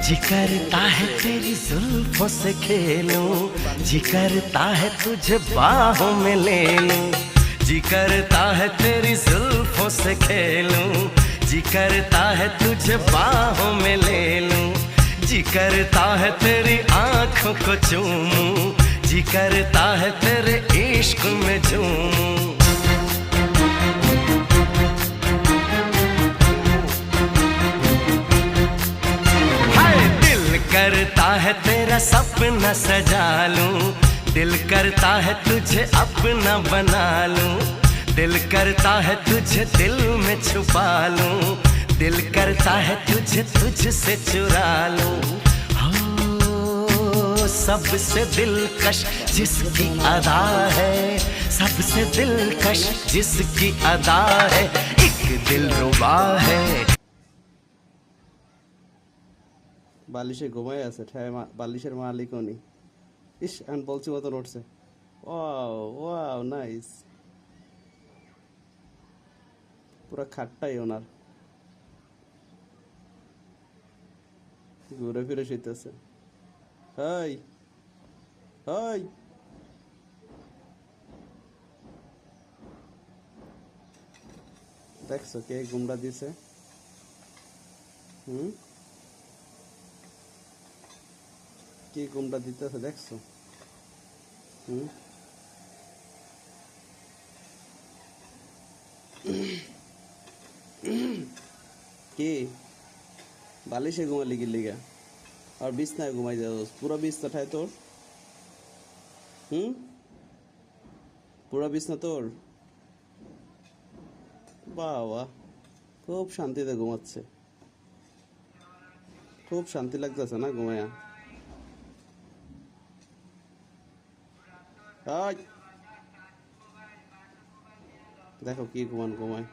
जी करता है तेरी जुल्फों से खेलूं, जी करता है तुझे बाहों में ले लूं। जी करता है तेरी जुल्फों से खेलूं, जी करता है तुझे बाहों में ले लूं। जी करता है तेरी आंखों को चूमूं, जी करता है तेरे इश्क में झूमूं। करता है तेरा सपना सजा लूं, दिल करता है तुझे अपना बना लूं। दिल करता है तुझे दिल में छुपा लूं, दिल करता है तुझे तुझसे चुरा लूं। हो सबसे दिलकश जिसकी अदा है, सबसे दिलकश जिसकी अदा है, एक दिलरुबा है। বালিশে ঘুমাই আছে ঠায় বালিশের মালিকও নেই। ইস আমি বলছি মতন উঠছে। ওয়াও ওয়াও নাইস, পুরো খাটটাই ওনার, ঘুরে ফিরে শুইতেছে। হাই হাই, দেখছো কে গুমরা দিছে? হুম, কি গুমরা দিতেছে দেখছো? হুম, কি বালিশে ঘুমালি কি লিগা? আর বিছনায় ঘুমাই যাও? পুরো বিছনা ঠায় তোর? হুম, পুরো বিছনা তোর? বাহ বাহ, খুব শান্তিতে ঘুমাচ্ছে, খুব শান্তি লাগতেছে না ঘুমায়া? দেখো কি ঘুমান ঘুমায়।